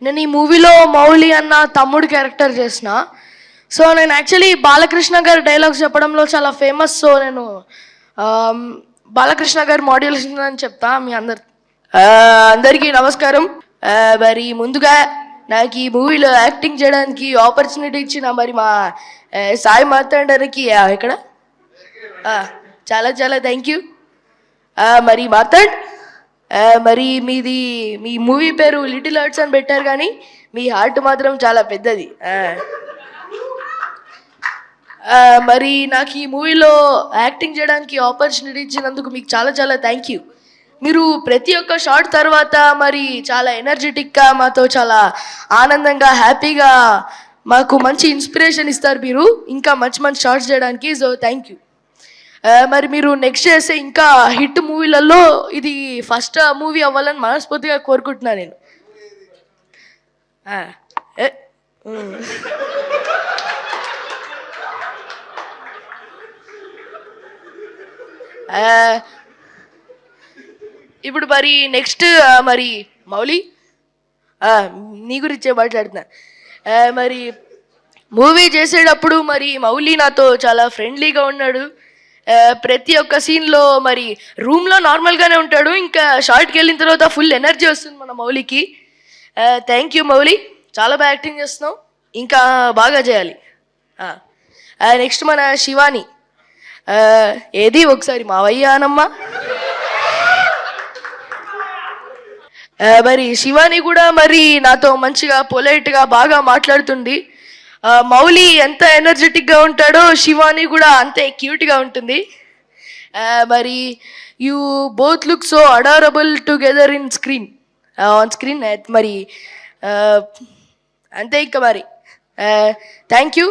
నేను ఈ మూవీలో మౌలి అన్న తమ్ముడు క్యారెక్టర్ చేసిన. సో నేను యాక్చువల్లీ బాలకృష్ణ గారి డైలాగ్స్ చెప్పడంలో చాలా ఫేమస్. సో నేను బాలకృష్ణ గారి మాడ్యులేషన్ అని చెప్తా మీ అందరికీ నమస్కారం. మరి ముందుగా నాకు ఈ మూవీలో యాక్టింగ్ చేయడానికి ఆపర్చునిటీ ఇచ్చిన మరి మా సాయి మార్తాండకి ఇక్కడ చాలా చాలా థ్యాంక్ యూ. మరి మార్తాండ్, మరి మీ మూవీ పేరు లిటిల్ హార్ట్స్ అని పెట్టారు, కానీ మీ హార్ట్ మాత్రం చాలా పెద్దది. మరి నాకు ఈ మూవీలో యాక్టింగ్ చేయడానికి ఆపర్చునిటీ ఇచ్చినందుకు మీకు చాలా చాలా థ్యాంక్ యూ. మీరు ప్రతి ఒక్క షాట్ తర్వాత మరి చాలా ఎనర్జెటిక్గా మాతో చాలా ఆనందంగా హ్యాపీగా మాకు మంచి ఇన్స్పిరేషన్ ఇస్తారు మీరు ఇంకా మంచి మంచి షార్ట్స్ చేయడానికి. So thank you. మరి మీరు నెక్స్ట్ చేసే ఇంకా హిట్ మూవీలలో ఇది ఫస్ట్ మూవీ అవ్వాలని మనస్ఫూర్తిగా కోరుకుంటున్నాను నేను. ఇప్పుడు మరి నెక్స్ట్ మరి మౌలి నీ గురించే మాట్లాడుతున్నా. మరి మూవీ చేసేటప్పుడు మరి మౌలి నాతో చాలా ఫ్రెండ్లీగా ఉన్నాడు. ప్రతి ఒక్క సీన్లో మరి రూమ్లో నార్మల్గానే ఉంటాడు, ఇంకా షార్ట్కి వెళ్ళిన తర్వాత ఫుల్ ఎనర్జీ వస్తుంది మన మౌలికి. థ్యాంక్ యూ మౌలి, చాలా బాగా యాక్టింగ్ చేస్తున్నావు, ఇంకా బాగా చేయాలి. నెక్స్ట్ మన శివాని. ఏది ఒకసారి మావయ్యానమ్మ. మరి శివాని కూడా మరి నాతో మంచిగా పొలైట్గా బాగా మాట్లాడుతుంది. మౌలి ఎంత ఎనర్జెటిక్గా ఉంటాడో శివాని కూడా అంతే క్యూట్గా ఉంటుంది. మరి you both look so adorable together on screen. మరి అంతే ఇంకా మరి థ్యాంక్ యూ.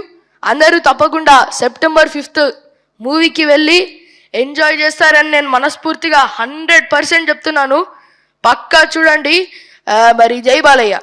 అందరూ తప్పకుండా September 5th మూవీకి వెళ్ళి ఎంజాయ్ చేస్తారని నేను మనస్ఫూర్తిగా 100% చెప్తున్నాను. పక్కా చూడండి. మరి జై బాలయ్య.